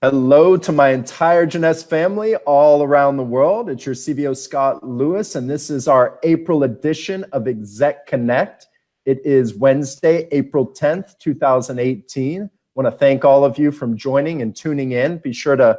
Hello to my entire Jeunesse family all around the world. It's your CVO Scott Lewis, and this is our April edition of ExecConnect. It is Wednesday, April 10th, 2018. I want to thank all of you from joining and tuning in. Be sure to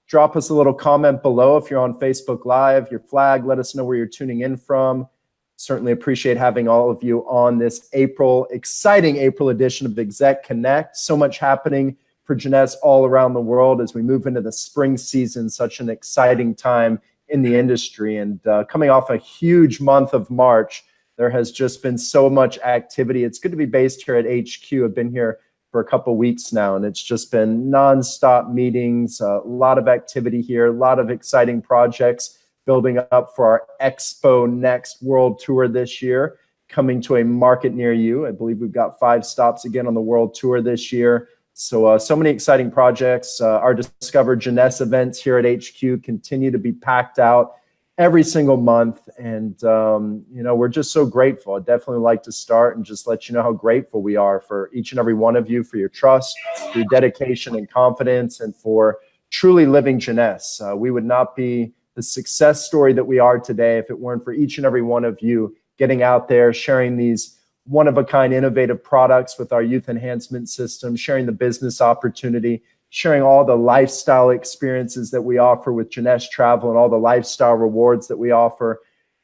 drop us a little comment below if you're on Facebook Live, your flag, let us know where you're tuning in from. Certainly appreciate having all of you on this exciting April edition of ExecConnect. So much happening for Jeunesse all around the world as we move into the spring season, such an exciting time in the industry. And coming off a huge month of March, there has just been so much activity. It's good to be based here at HQ. I've been here for a couple of weeks now, and it's just been nonstop meetings, a lot of activity here, a lot of exciting projects building up for our Expo Next World Tour this year, coming to a market near you. I believe we've got 5 stops again on the World Tour this year. So many exciting projects. Our Discover Jeunesse events here at HQ continue to be packed out every single month. And, we're just so grateful. I'd definitely like to start and just let you know how grateful we are for each and every one of you, for your trust, for your dedication and confidence, and for truly living Jeunesse. We would not be the success story that we are today if it weren't for each and every one of you getting out there, sharing these one-of-a-kind innovative products with our youth enhancement system, sharing the business opportunity, sharing all the lifestyle experiences that we offer with Jeunesse Travel and all the lifestyle rewards that we offer,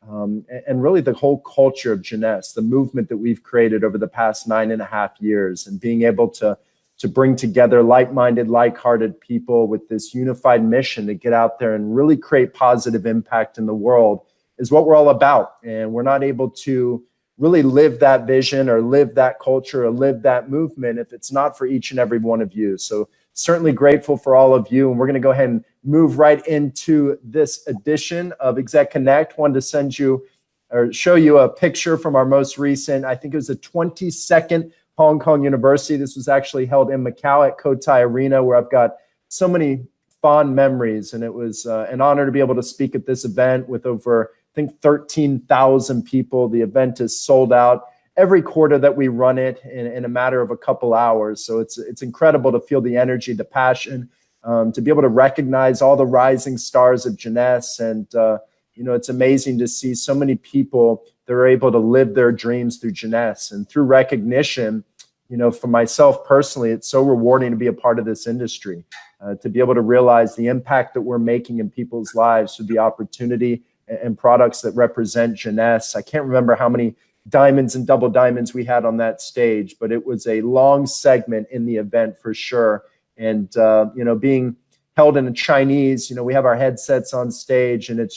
and really the whole culture of Jeunesse, the movement that we've created over the past 9.5 years, and being able to bring together like-minded, like-hearted people with this unified mission to get out there and really create positive impact in the world is what we're all about. And we're not able to really live that vision or live that culture or live that movement if it's not for each and every one of you. So certainly grateful for all of you. And we're going to go ahead and move right into this edition of ExecConnect. Wanted to send you or show you a picture from our most recent, I think it was the 22nd Hong Kong University. This was actually held in Macau at Cotai Arena, where I've got so many fond memories. And it was an honor to be able to speak at this event with over, I think, 13,000 people. The event is sold out every quarter that we run it in a matter of a couple hours. So it's incredible to feel the energy, the passion, to be able to recognize all the rising stars of Jeunesse. And, it's amazing to see so many people that are able to live their dreams through Jeunesse and through recognition. For myself personally, it's so rewarding to be a part of this industry, to be able to realize the impact that we're making in people's lives through the opportunity and products that represent Jeunesse. I can't remember how many diamonds and double diamonds we had on that stage, but it was a long segment in the event for sure. And, being held in a Chinese, we have our headsets on stage, and it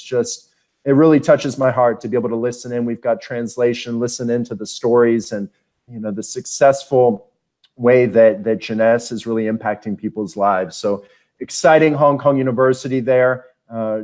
really touches my heart to be able to listen in. We've got translation, listen into the stories and, the successful way that Jeunesse is really impacting people's lives. So exciting Hong Kong University there.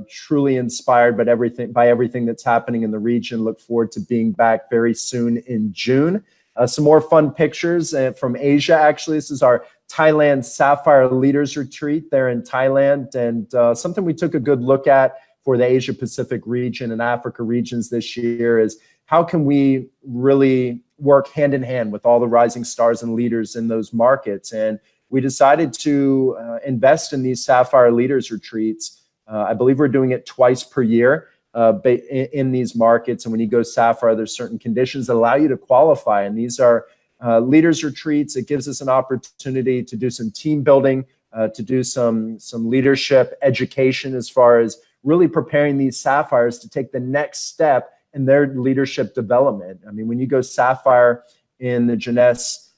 Truly inspired by everything that's happening in the region. Look forward to being back very soon in June. Some more fun pictures from Asia. Actually, this is our Thailand Sapphire Leaders Retreat there in Thailand, and something we took a good look at for the Asia Pacific region and Africa regions this year is how can we really work hand in hand with all the rising stars and leaders in those markets. And we decided to invest in these Sapphire Leaders Retreats. I believe we're doing it twice per year in these markets. And when you go Sapphire, there's certain conditions that allow you to qualify. And these are leaders retreats. It gives us an opportunity to do some team building, to do some leadership education as far as really preparing these Sapphires to take the next step in their leadership development. I mean, when you go Sapphire in the Jeunesse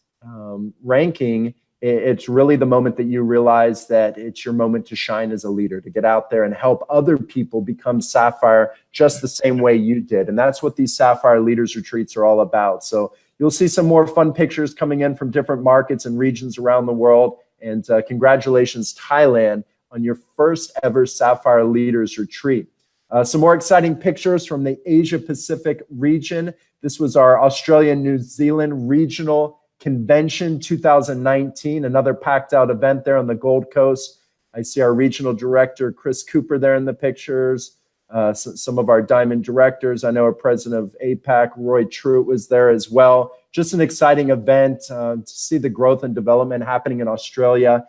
ranking, it's really the moment that you realize that it's your moment to shine as a leader, to get out there and help other people become Sapphire just the same way you did. And that's what these Sapphire Leaders Retreats are all about. So you'll see some more fun pictures coming in from different markets and regions around the world. And congratulations, Thailand, on your first ever Sapphire Leaders Retreat. Some more exciting pictures from the Asia Pacific region. This was our Australia, New Zealand Regional Convention 2019, another packed out event there on the Gold Coast. I see our regional director, Chris Cooper, there in the pictures. Some of our diamond directors. I know our president of APAC, Roy Truitt, was there as well. Just an exciting event to see the growth and development happening in Australia.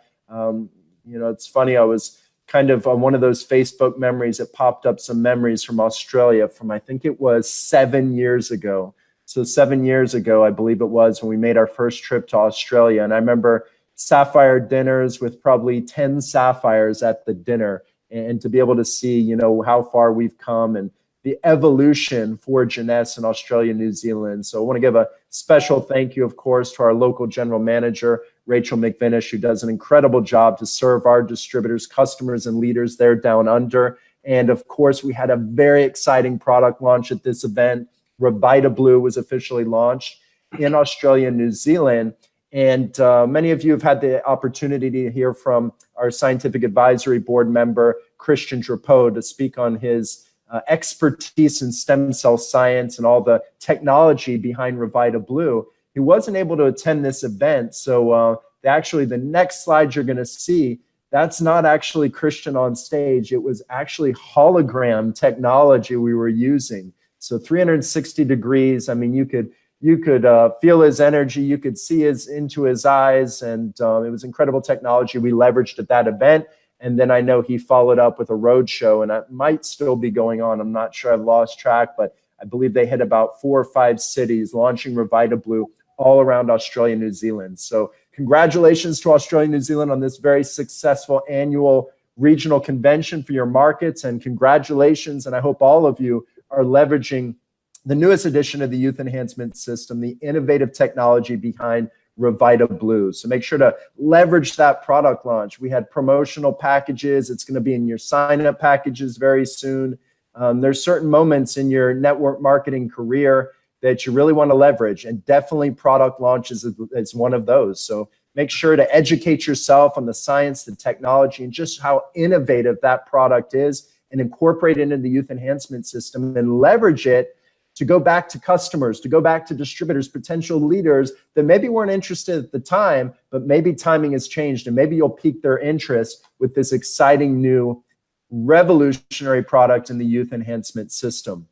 You know, it's funny, I was kind of on one of those Facebook memories, it popped up some memories from Australia from, I think it was 7 years ago. So 7 years ago, I believe it was, when we made our first trip to Australia. And I remember sapphire dinners with probably 10 sapphires at the dinner, and to be able to see, you know, how far we've come and the evolution for Jeunesse in Australia, New Zealand. So I want to give a special thank you, of course, to our local general manager, Rachel McVinish, who does an incredible job to serve our distributors, customers, and leaders there down under. And of course, we had a very exciting product launch at this event. Revita Blue was officially launched in Australia and New Zealand. And many of you have had the opportunity to hear from our scientific advisory board member, Christian Drapeau, to speak on his expertise in stem cell science and all the technology behind Revita Blue. He wasn't able to attend this event. So actually the next slide you're going to see, that's not actually Christian on stage. It was actually hologram technology we were using. So 360 degrees. I mean, you could feel his energy, you could see into his eyes, and it was incredible technology we leveraged at that event. And then I know he followed up with a road show, and it might still be going on. I'm not sure, I've lost track, but I believe they hit about 4 or 5 cities launching Revita Blue all around Australia and New Zealand. So congratulations to Australia and New Zealand on this very successful annual regional convention for your markets, and congratulations, and I hope all of you are leveraging the newest edition of the Youth Enhancement System, the innovative technology behind Revita Blue. So make sure to leverage that product launch. We had promotional packages. It's going to be in your sign-up packages very soon. There's certain moments in your network marketing career that you really want to leverage, and definitely product launches is one of those. So make sure to educate yourself on the science, the technology, and just how innovative that product is, and incorporate it into the Youth Enhancement System and leverage it to go back to customers, to go back to distributors, potential leaders that maybe weren't interested at the time, but maybe timing has changed, and maybe you'll pique their interest with this exciting new revolutionary product in the Youth Enhancement System.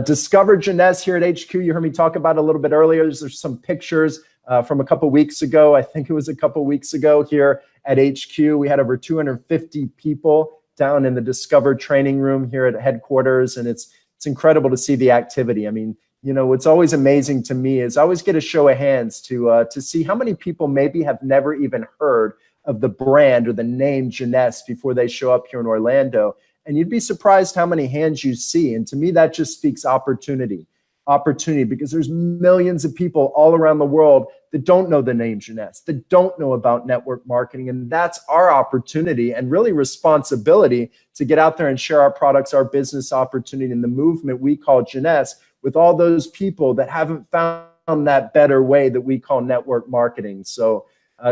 Discover Jeunesse here at HQ. You heard me talk about it a little bit earlier. There's some pictures from a couple weeks ago. I think it was a couple weeks ago here at HQ. We had over 250 people down in the Discover training room here at headquarters, and it's incredible to see the activity. I mean, you know, what's always amazing to me is I always get a show of hands to see how many people maybe have never even heard of the brand or the name Jeunesse before they show up here in Orlando. And you'd be surprised how many hands you see. And to me, that just speaks opportunity, because there's millions of people all around the world that don't know the name Jeunesse, that don't know about network marketing. And that's our opportunity and really responsibility to get out there and share our products, our business opportunity, and the movement we call Jeunesse with all those people that haven't found that better way that we call network marketing. So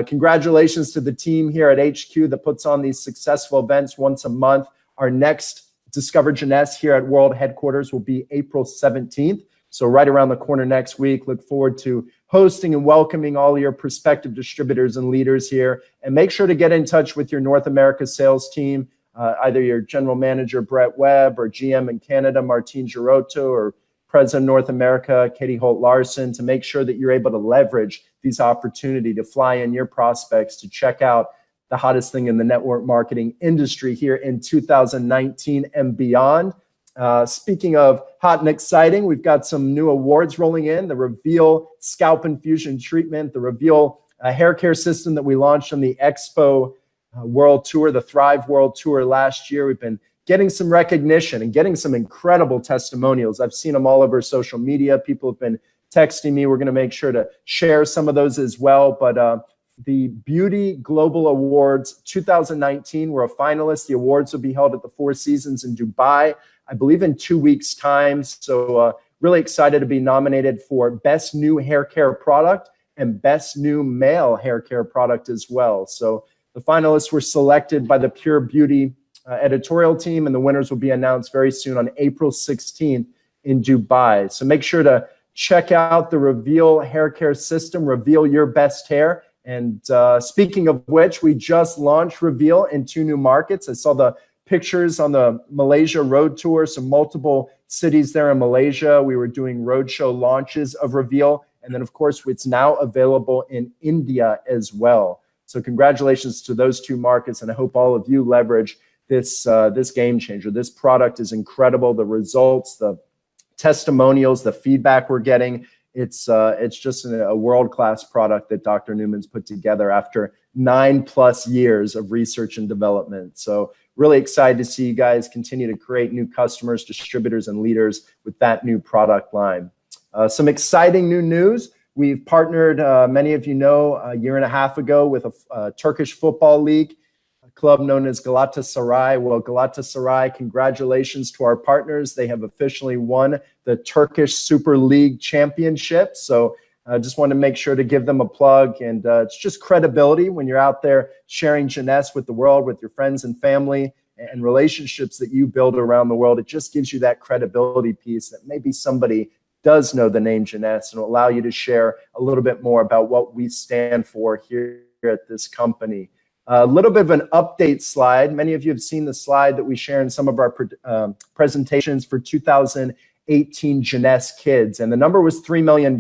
congratulations to the team here at HQ that puts on these successful events once a month. Our next Discover Jeunesse here at World Headquarters will be April 17th. So right around the corner next week. Look forward to hosting and welcoming all your prospective distributors and leaders here. And make sure to get in touch with your North America sales team, either your general manager, Brett Webb, or GM in Canada, Martine Girotto, or President North America, Katie Holt-Larson, to make sure that you're able to leverage these opportunities to fly in your prospects to check out the hottest thing in the network marketing industry here in 2019 and beyond. Speaking of hot and exciting, we've got some new awards rolling in. The Reveal Scalp Infusion Treatment, the Reveal hair care system that we launched on the Expo World Tour, the Thrive World Tour last year. We've been getting some recognition and getting some incredible testimonials. I've seen them all over social media. People have been texting me. We're going to make sure to share some of those as well. But the Beauty Global Awards 2019, we're a finalist. The awards will be held at the Four Seasons in Dubai, I believe in 2 weeks' time. So really excited to be nominated for Best New Hair Care Product and Best New Male Hair Care Product as well. So the finalists were selected by the Pure Beauty editorial team, and the winners will be announced very soon on April 16th in Dubai. So make sure to check out the Reveal Hair Care System, Reveal Your Best Hair. And speaking of which, we just launched Reveal in 2 new markets. I saw the pictures on the Malaysia road tour, so multiple cities there in Malaysia. We were doing roadshow launches of Reveal. And then, of course, it's now available in India as well. So congratulations to those two markets, and I hope all of you leverage this this game changer. This product is incredible. The results, the testimonials, the feedback we're getting, it's just a world-class product that Dr. Newman's put together after 9+ years of research and development. So really excited to see you guys continue to create new customers, distributors, and leaders with that new product line. Some exciting new news. We've partnered, many of you know, a year and a half ago with a Turkish football league, a club known as Galatasaray. Well, Galatasaray, congratulations to our partners. They have officially won the Turkish Super League Championship. So I just want to make sure to give them a plug. And it's just credibility when you're out there sharing Jeunesse with the world, with your friends and family, and relationships that you build around the world. It just gives you that credibility piece that maybe somebody does know the name Jeunesse, and will allow you to share a little bit more about what we stand for here at this company. A little bit of an update slide. Many of you have seen the slide that we share in some of our presentations for 2018 Jeunesse Kids, and the number was $3 million,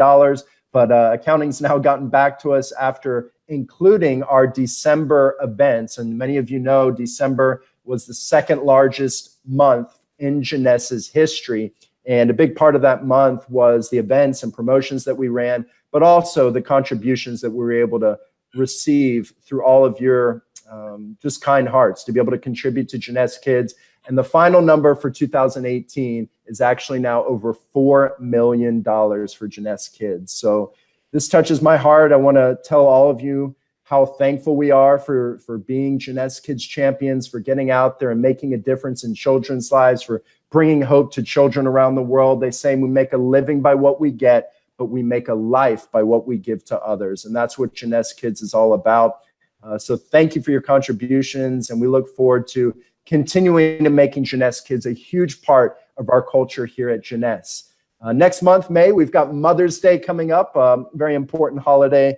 but accounting's now gotten back to us after including our December events, and many of you know December was the second largest month in Jeunesse's history. And a big part of that month was the events and promotions that we ran, but also the contributions that we were able to receive through all of your just kind hearts to be able to contribute to Jeunesse Kids. And the final number for 2018 is actually now over $4 million for Jeunesse Kids. So this touches my heart. I want to tell all of you how thankful we are for being Jeunesse Kids champions, for getting out there and making a difference in children's lives, for bringing hope to children around the world. They say we make a living by what we get, but we make a life by what we give to others. And that's what Jeunesse Kids is all about. So thank you for your contributions. And we look forward to continuing to making Jeunesse Kids a huge part of our culture here at Jeunesse. Next month, May, we've got Mother's Day coming up, a very important holiday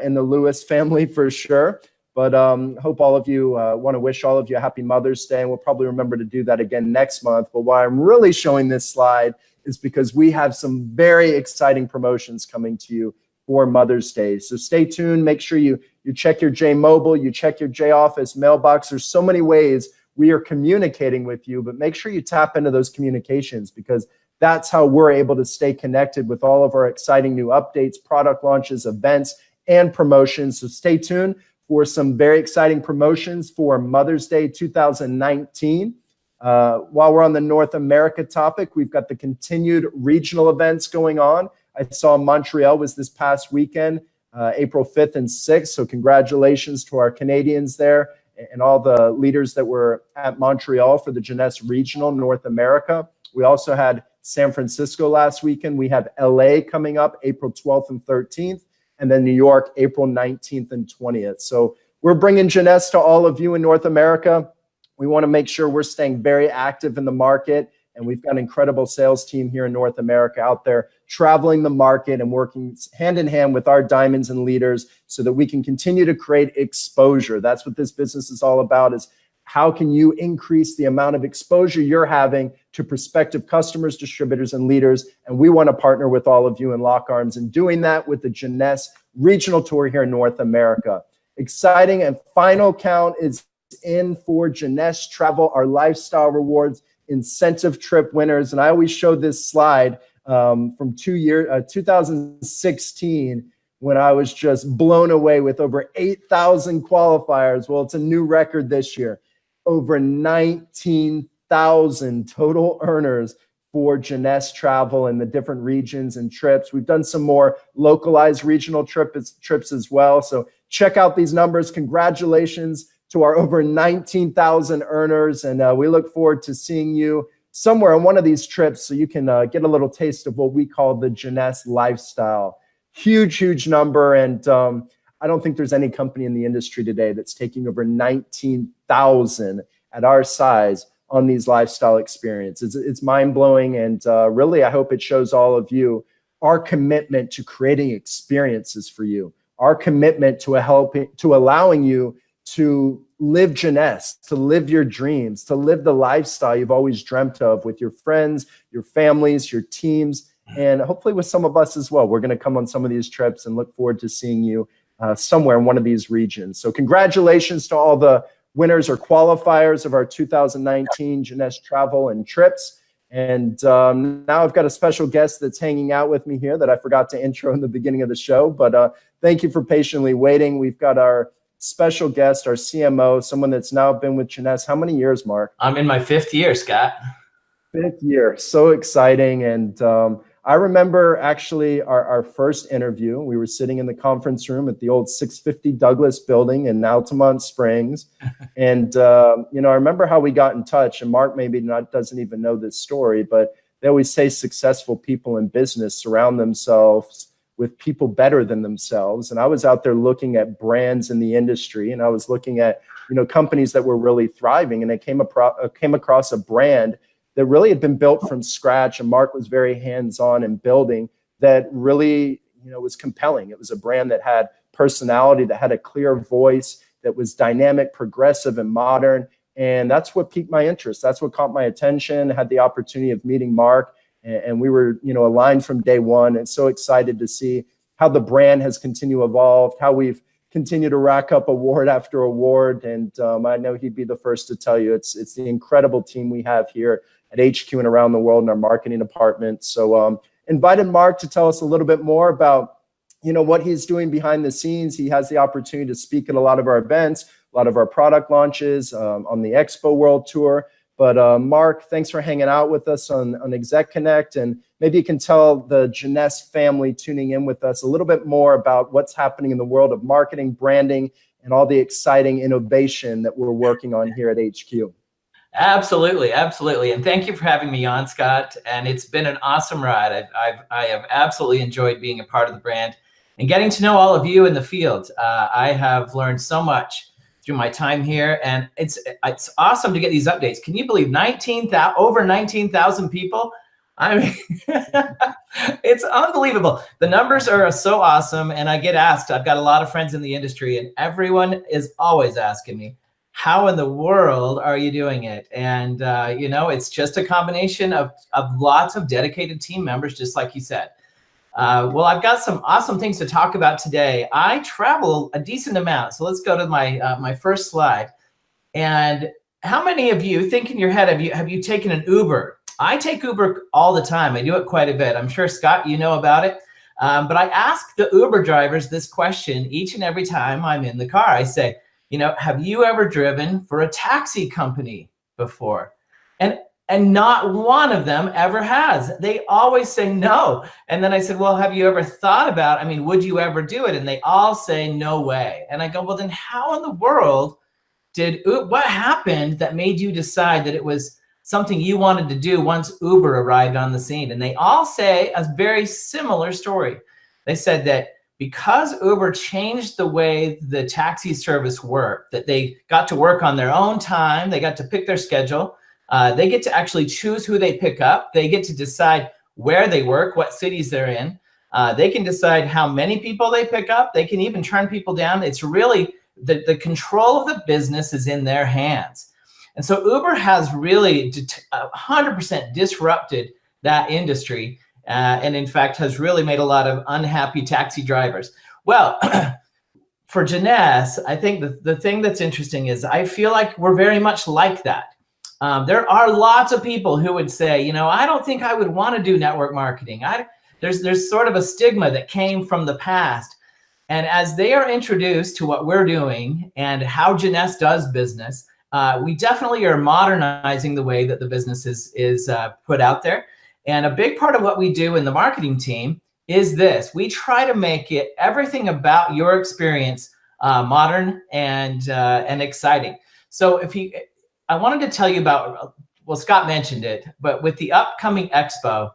in the Lewis family for sure. But hope all of you want to wish all of you a happy Mother's Day, and we'll probably remember to do that again next month. But why I'm really showing this slide is because we have some very exciting promotions coming to you for Mother's Day. So stay tuned. Make sure you check your J Mobile, you check your J Office mailbox. There's so many ways we are communicating with you, but make sure you tap into those communications, because that's how we're able to stay connected with all of our exciting new updates, product launches, events, and promotions. So stay tuned for some very exciting promotions for Mother's Day 2019. While we're on the North America topic, we've got the continued regional events going on. I saw Montreal was this past weekend, April 5th and 6th. So congratulations to our Canadians there and all the leaders that were at Montreal for the Jeunesse Regional North America. We also had San Francisco last weekend. We have LA coming up April 12th and 13th. And then New York, April 19th and 20th. So we're bringing Jeunesse to all of you in North America. We want to make sure we're staying very active in the market. And we've got an incredible sales team here in North America out there traveling the market and working hand in hand with our diamonds and leaders so that we can continue to create exposure. That's what this business is all about, is how can you increase the amount of exposure you're having to prospective customers, distributors, and leaders? And we want to partner with all of you and lock arms in doing that with the Jeunesse Regional Tour here in North America. Exciting and final count is in for Jeunesse Travel, our lifestyle rewards incentive trip winners. And I always show this slide from 2016, when I was just blown away with over 8,000 qualifiers. Well, it's a new record this year. Over 19,000 total earners for Jeunesse Travel in the different regions and trips. We've done some more localized regional trips as well. So check out these numbers. Congratulations to our over 19,000 earners. And we look forward to seeing you somewhere on one of these trips so you can get a little taste of what we call the Jeunesse lifestyle. Huge, huge number. And I don't think there's any company in the industry today that's taking over 19,000 at our size on these lifestyle experiences. It's mind-blowing. And really, I hope it shows all of you our commitment to creating experiences for you, our commitment to allowing you to live Jeunesse, to live your dreams, to live the lifestyle you've always dreamt of with your friends, your families, your teams, and hopefully with some of us as well. We're going to come on some of these trips and look forward to seeing you somewhere in one of these regions. So congratulations to all the winners or qualifiers of our 2019 Jeunesse Travel and Trips. And now I've got a special guest that's hanging out with me here that I forgot to intro in the beginning of the show, but thank you for patiently waiting. We've got our special guest, our CMO, someone that's now been with Jeunesse. How many years, Mark? I'm in my 5th year, Scott. 5th year, so exciting. And I remember actually our first interview. We were sitting in the conference room at the old 650 Douglas building in Altamont Springs. And, you know, I remember how we got in touch, and Mark maybe doesn't even know this story, but they always say successful people in business surround themselves with people better than themselves. And I was out there looking at brands in the industry, and I was looking at, you know, companies that were really thriving, and I came across a brand that really had been built from scratch, and Mark was very hands-on in building that really, you know, was compelling. It was a brand that had personality, that had a clear voice, that was dynamic, progressive, and modern. And that's what piqued my interest. That's what caught my attention. I had the opportunity of meeting Mark, and we were, you know, aligned from day one, and so excited to see how the brand has continued to evolve, how we've continued to rack up award after award. And I know he'd be the first to tell you, it's the incredible team we have here at HQ and around the world in our marketing department. So invited Mark to tell us a little bit more about, you know, what he's doing behind the scenes. He has the opportunity to speak at a lot of our events, a lot of our product launches on the Expo World Tour. But Mark, thanks for hanging out with us on ExecConnect, and maybe you can tell the Jeunesse family tuning in with us a little bit more about what's happening in the world of marketing, branding, and all the exciting innovation that we're working on here at HQ. Absolutely, absolutely. And thank you for having me on, Scott. And it's been an awesome ride. I have absolutely enjoyed being a part of the brand and getting to know all of you in the field. I have learned so much through my time here, and it's awesome to get these updates. Can you believe over 19,000 people? I mean, it's unbelievable. The numbers are so awesome, and I get asked, I've got a lot of friends in the industry, and everyone is always asking me, how in the world are you doing it? And, you know, it's just a combination of lots of dedicated team members, just like you said. Well, I've got some awesome things to talk about today. I travel a decent amount. So let's go to my my first slide. And how many of you, think in your head, have you taken an Uber? I take Uber all the time. I do it quite a bit. I'm sure, Scott, you know about it. But I ask the Uber drivers this question each and every time I'm in the car. I say, you know, have you ever driven for a taxi company before? And not one of them ever has. They always say no. And then I said, well, have you ever thought about, I mean, would you ever do it? And they all say no way. And I go, well, then how in the world what happened that made you decide that it was something you wanted to do once Uber arrived on the scene? And they all say a very similar story. They said that because Uber changed the way the taxi service worked, that they got to work on their own time, they got to pick their schedule, they get to actually choose who they pick up, they get to decide where they work, what cities they're in, they can decide how many people they pick up, they can even turn people down. It's really, the control of the business is in their hands. And so Uber has really 100% disrupted that industry. And in fact, has really made a lot of unhappy taxi drivers. Well, for Jeunesse, I think the thing that's interesting is I feel like we're very much like that. There are lots of people who would say, you know, I don't think I would want to do network marketing. There's sort of a stigma that came from the past. And as they are introduced to what we're doing and how Jeunesse does business, we definitely are modernizing the way that the business is put out there. And a big part of what we do in the marketing team is this. We try to make it everything about your experience modern and exciting. So I wanted to tell you about, well, Scott mentioned it, but with the upcoming Expo,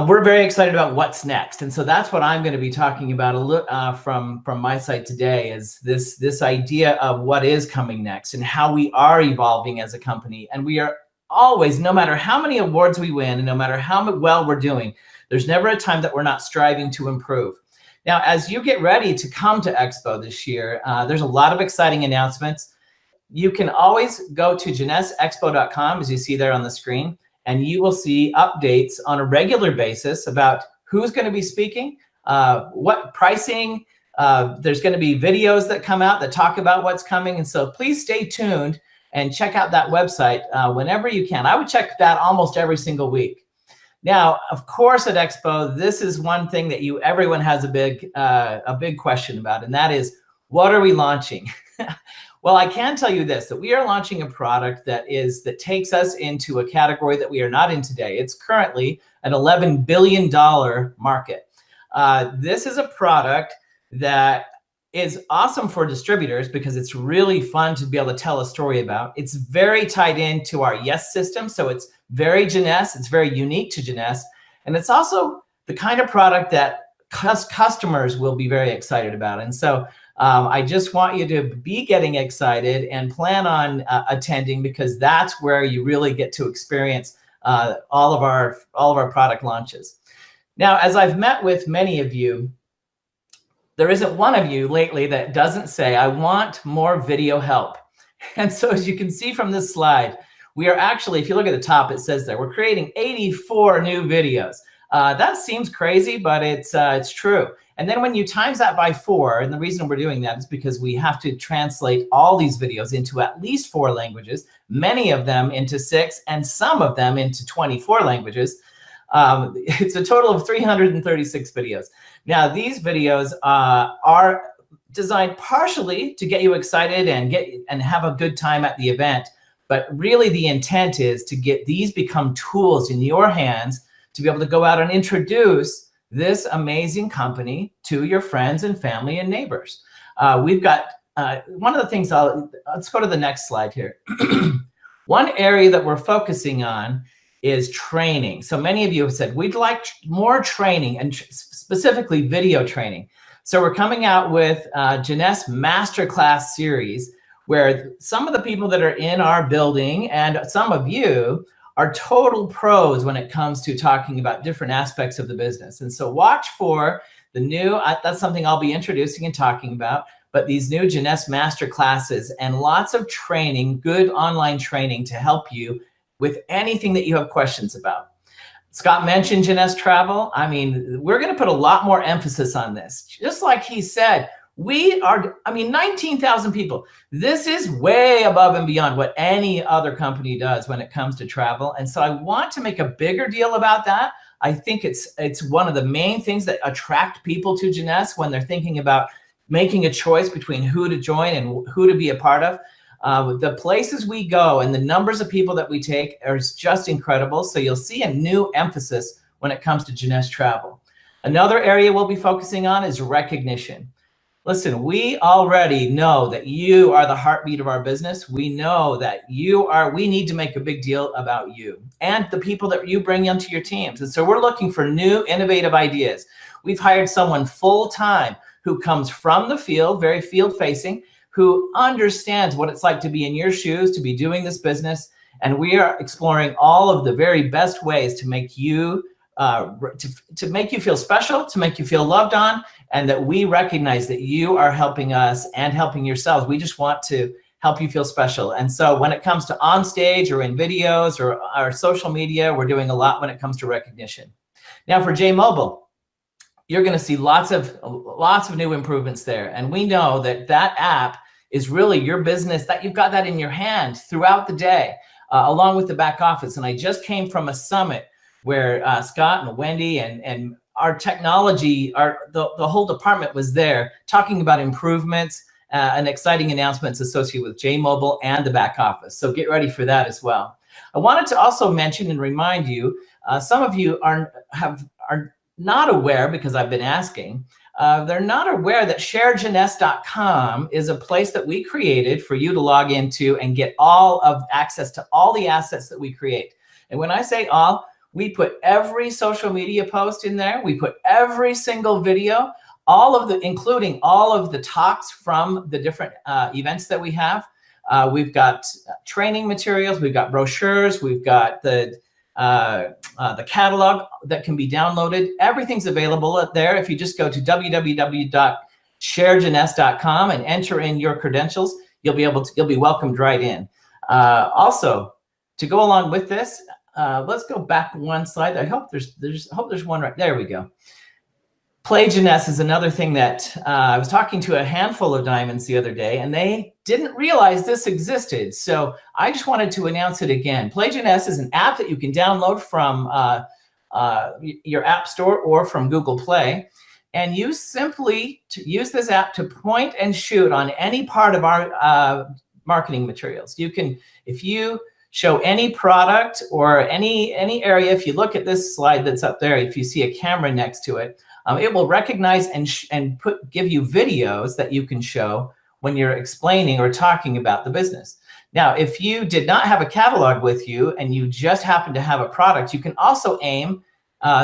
we're very excited about what's next. And so that's what I'm going to be talking about a little from my side today, is this idea of what is coming next and how we are evolving as a company. And we are always, no matter how many awards we win and no matter how well we're doing, there's never a time that we're not striving to improve. Now, as you get ready to come to Expo this year, there's a lot of exciting announcements. You can always go to jeunesseglobal.com, as you see there on the screen, and you will see updates on a regular basis about who's going to be speaking, what pricing, There's going to be videos that come out that talk about what's coming. And so please stay tuned and check out that website whenever you can. I would check that almost every single week. Now, of course, at Expo, this is one thing that everyone has a big question about, and that is, what are we launching? Well, I can tell you this, that we are launching a product that takes us into a category that we are not in today. It's currently an $11 billion market. This is a product that is awesome for distributors because it's really fun to be able to tell a story about. It's very tied into our Yes system, so it's very Jeunesse, it's very unique to Jeunesse, and it's also the kind of product that customers will be very excited about. And so I just want you to be getting excited and plan on attending, because that's where you really get to experience all of our product launches. Now, as I've met with many of you, there isn't one of you lately that doesn't say, I want more video help. And so as you can see from this slide, we are actually, if you look at the top, it says there, we're creating 84 new videos. That seems crazy, but it's true. And then when you times that by 4, and the reason we're doing that is because we have to translate all these videos into at least 4 languages, many of them into 6, and some of them into 24 languages. It's a total of 336 videos. Now, these videos are designed partially to get you excited and have a good time at the event, but really the intent is to get these become tools in your hands to be able to go out and introduce this amazing company to your friends and family and neighbors. We've got one of the things, let's go to the next slide here. One area that we're focusing on is training. So many of you have said, we'd like more training, and specifically video training. So we're coming out with Jeunesse Masterclass series, where some of the people that are in our building and some of you are total pros when it comes to talking about different aspects of the business. And so watch for the new, that's something I'll be introducing and talking about, but these new Jeunesse Masterclasses and lots of training, good online training to help you with anything that you have questions about. Scott mentioned Jeunesse Travel. I mean, we're going to put a lot more emphasis on this. Just like he said, we are, 19,000 people. This is way above and beyond what any other company does when it comes to travel. And so I want to make a bigger deal about that. I think it's one of the main things that attract people to Jeunesse when they're thinking about making a choice between who to join and who to be a part of. The places we go and the numbers of people that we take are just incredible. So you'll see a new emphasis when it comes to Jeunesse Travel. Another area we'll be focusing on is recognition. Listen, we already know that you are the heartbeat of our business. We know that we need to make a big deal about you and the people that you bring into your teams. And so we're looking for new, innovative ideas. We've hired someone full-time who comes from the field, very field-facing, who understands what it's like to be in your shoes, to be doing this business. And we are exploring all of the very best ways to make you to make you feel special, to make you feel loved on, and that we recognize that you are helping us and helping yourselves. We just want to help you feel special. And so when it comes to on stage or in videos or our social media, we're doing a lot when it comes to recognition. Now for J-Mobile, you're going to see lots of new improvements there. And we know that that app is really your business, that you've got that in your hand throughout the day, along with the back office. And I just came from a summit where Scott and Wendy and our technology, the whole department was there talking about improvements and exciting announcements associated with J-Mobile and the back office. So get ready for that as well. I wanted to also mention and remind you, some of you are not aware, because I've been asking, they're not aware that sharejeunesse.com is a place that we created for you to log into and get access to all the assets that we create. And when I say all, we put every social media post in there. We put every single video, including all of the talks from the different events that we have. We've got training materials. We've got brochures. We've got the catalog that can be downloaded. Everything's available there. If you just go to www.sharejeunesse.com and enter in your credentials, you'll be welcomed right in. Also, to go along with this, let's go back one slide. I hope there's one right there. We go. Play Jeunesse is another thing that I was talking to a handful of diamonds the other day, and they didn't realize this existed. So I just wanted to announce it again. Play Jeunesse is an app that you can download from your app store or from Google Play. And you simply use this app to point and shoot on any part of our marketing materials. You can, if you show any product or any area, if you look at this slide that's up there, if you see a camera next to it, it will recognize and give you videos that you can show when you're explaining or talking about the business. Now, if you did not have a catalog with you and you just happen to have a product, you can also aim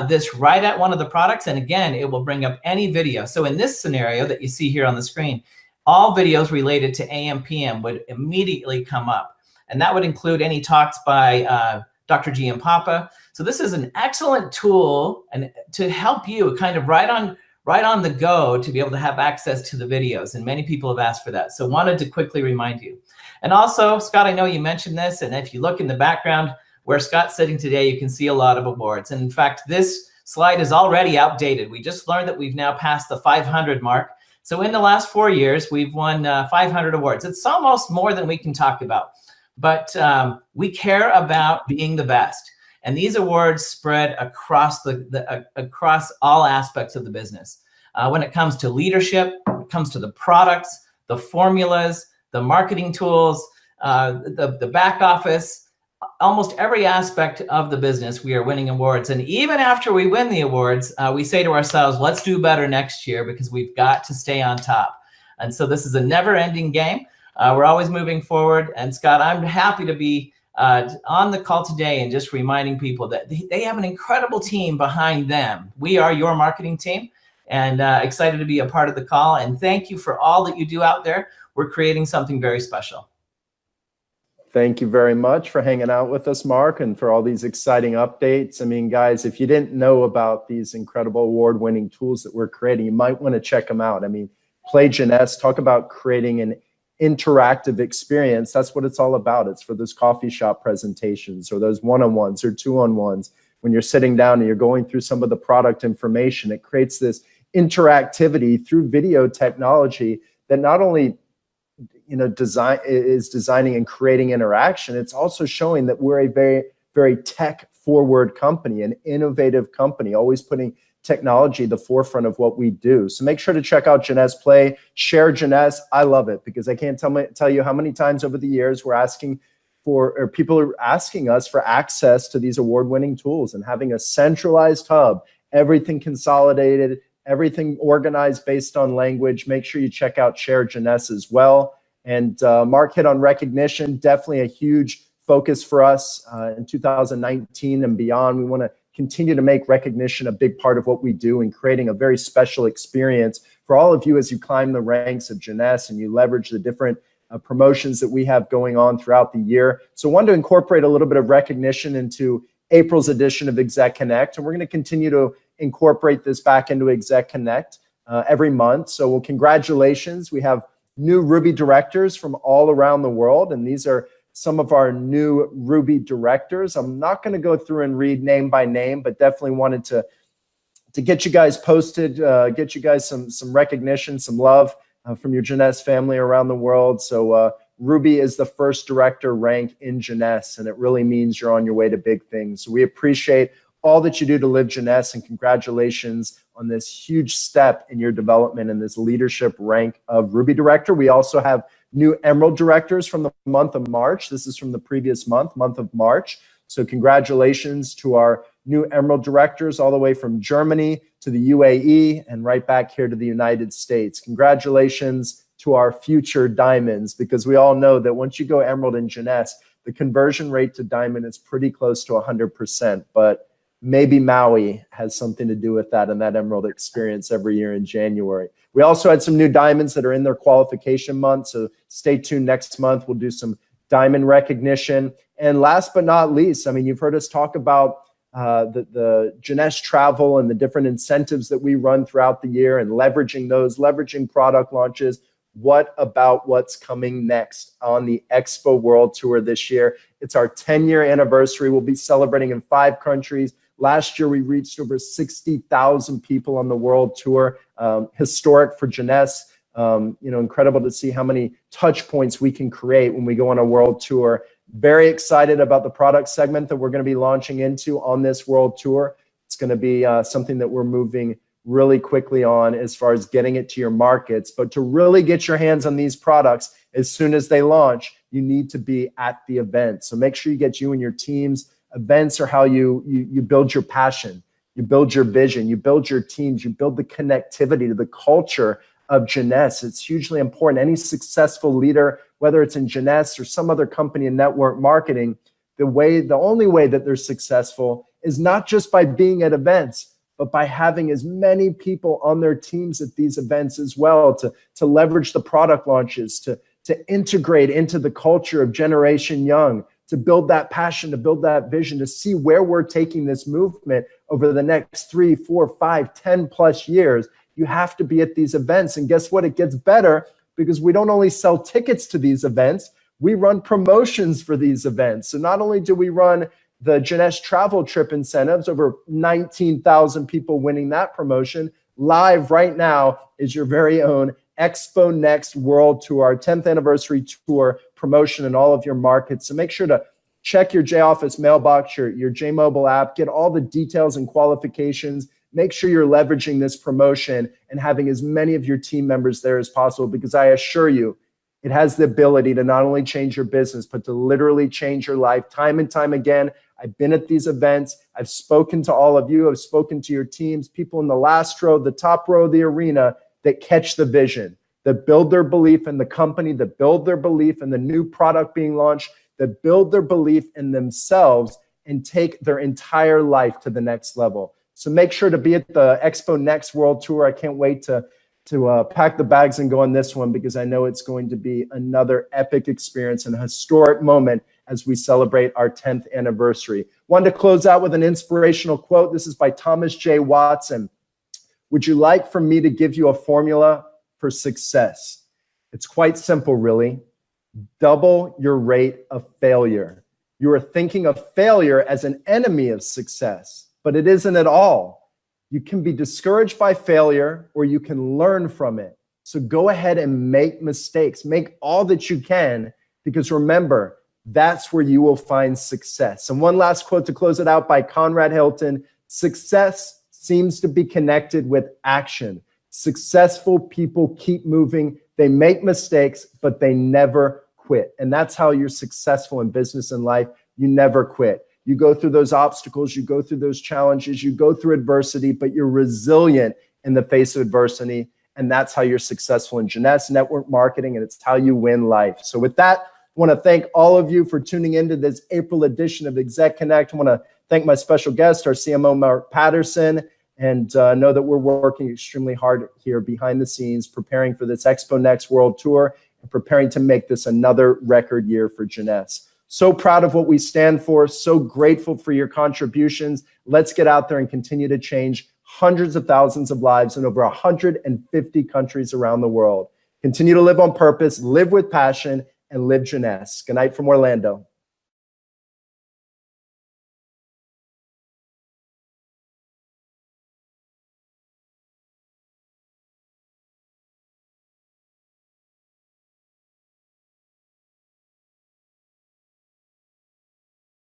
this right at one of the products, and again, it will bring up any video. So in this scenario that you see here on the screen, all videos related to AM/PM would immediately come up, and that would include any talks by Dr. G and Papa. So this is an excellent tool and to help you kind of right on the go to be able to have access to the videos, and many people have asked for that. So wanted to quickly remind you. And also, Scott, I know you mentioned this, and if you look in the background where Scott's sitting today, you can see a lot of awards. And in fact, this slide is already outdated. We just learned that we've now passed the 500 mark. So in the last 4 years, we've won 500 awards. It's almost more than we can talk about, but we care about being the best. And these awards spread across across all aspects of the business. When it comes to leadership, when it comes to the products, the formulas, the marketing tools, the back office, almost every aspect of the business, we are winning awards. And even after we win the awards, we say to ourselves, let's do better next year because we've got to stay on top. And so this is a never-ending game. We're always moving forward. And Scott, I'm happy to be on the call today and just reminding people that they have an incredible team behind them. We are your marketing team, and excited to be a part of the call. And thank you for all that you do out there. We're creating something very special. Thank you very much for hanging out with us, Mark, and for all these exciting updates. I mean, guys, if you didn't know about these incredible award-winning tools that we're creating, you might want to check them out. I mean, Play Jeunesse, talk about creating an interactive experience. That's what it's all about. It's for those coffee shop presentations or those one-on-ones or two-on-ones. When you're sitting down and you're going through some of the product information, it creates this interactivity through video technology that not only designing and creating interaction, it's also showing that we're a very, very tech-forward company, an innovative company, always putting technology at the forefront of what we do. So make sure to check out Jeunesse Play, share Jeunesse. I love it because I can't tell you how many times over the years we're asking for, or people are asking us for access to these award-winning tools, and having a centralized hub, everything consolidated, everything organized based on language. Make sure you check out Share Jeunesse as well. And Mark hit on recognition, definitely a huge focus for us in 2019 and beyond. We want to continue to make recognition a big part of what we do, and creating a very special experience for all of you as you climb the ranks of Jeunesse and you leverage the different promotions that we have going on throughout the year. So I wanted to incorporate a little bit of recognition into April's edition of ExecConnect, and we're going to continue to incorporate this back into ExecConnect every month. So well, congratulations. We have new Ruby directors from all around the world, and these are some of our new Ruby directors. I'm not going to go through and read name by name, but definitely wanted to get you guys posted, get you guys some recognition, some love from your Jeunesse family around the world. So Ruby is the first director rank in Jeunesse, and it really means you're on your way to big things. So we appreciate all that you do to live Jeunesse, and congratulations on this huge step in your development in this leadership rank of Ruby director. We also have new Emerald directors from the month of March. This is from the previous month of March. So congratulations to our new Emerald directors all the way from Germany to the UAE and right back here to the United States. Congratulations to our future diamonds, because we all know that once you go Emerald in Jeunesse, the conversion rate to diamond is pretty close to 100%, but maybe Maui has something to do with that and that Emerald experience every year in January. We also had some new diamonds that are in their qualification month, so stay tuned next month. We'll do some diamond recognition. And last but not least, I mean, you've heard us talk about the Jeunesse travel and the different incentives that we run throughout the year and leveraging those, leveraging product launches. What about what's coming next on the Expo World Tour this year? It's our 10-year anniversary. We'll be celebrating in 5 countries. Last year, we reached over 60,000 people on the world tour. Historic for Jeunesse. Incredible to see how many touch points we can create when we go on a world tour. Very excited about the product segment that we're going to be launching into on this world tour. It's going to be something that we're moving really quickly on as far as getting it to your markets. But to really get your hands on these products as soon as they launch, you need to be at the event. So make sure you get you and your teams. Events are how you build your passion, you build your vision, you build your teams, you build the connectivity to the culture of Jeunesse. It's hugely important. Any successful leader, whether it's in Jeunesse or some other company in network marketing, the only way that they're successful is not just by being at events, but by having as many people on their teams at these events as well, to leverage the product launches, to integrate into the culture of Generation Young, to build that passion, to build that vision, to see where we're taking this movement over the next 3, 4, 5, 10 plus years. You have to be at these events. And guess what? It gets better because we don't only sell tickets to these events, we run promotions for these events. So not only do we run the Jeunesse travel trip incentives, over 19,000 people winning that promotion, live right now is your very own Expo Next World Tour, our 10th anniversary tour promotion in all of your markets. So make sure to check your J Office mailbox, your J Mobile app, get all the details and qualifications. Make sure you're leveraging this promotion and having as many of your team members there as possible, because I assure you, it has the ability to not only change your business, but to literally change your life time and time again. I've been at these events. I've spoken to all of you. I've spoken to your teams, people in the last row, the top row of the arena that catch the vision, that build their belief in the company, that build their belief in the new product being launched, that build their belief in themselves and take their entire life to the next level. So make sure to be at the Expo Next World Tour. I can't wait to pack the bags and go on this one, because I know it's going to be another epic experience and a historic moment as we celebrate our 10th anniversary. Wanted to close out with an inspirational quote. This is by Thomas J. Watson. Would you like for me to give you a formula for success? It's quite simple, really. Double your rate of failure. You are thinking of failure as an enemy of success, but it isn't at all. You can be discouraged by failure, or you can learn from it. So go ahead and make mistakes. Make all that you can, because remember, that's where you will find success. And one last quote to close it out by Conrad Hilton. Success seems to be connected with action. Successful people keep moving. They make mistakes, but they never quit. And that's how you're successful in business and life. You never quit. You go through those obstacles, you go through those challenges, you go through adversity, but you're resilient in the face of adversity. And that's how you're successful in Jeunesse network marketing, and it's how you win life. So with that, I want to thank all of you for tuning into this April edition of ExecConnect. I want to thank my special guest, our CMO, Mark Patterson, and know that we're working extremely hard here behind the scenes, preparing for this Expo Next World Tour and preparing to make this another record year for Jeunesse. So proud of what we stand for, so grateful for your contributions. Let's get out there and continue to change hundreds of thousands of lives in over 150 countries around the world. Continue to live on purpose, live with passion, and live Jeunesse. Good night from Orlando.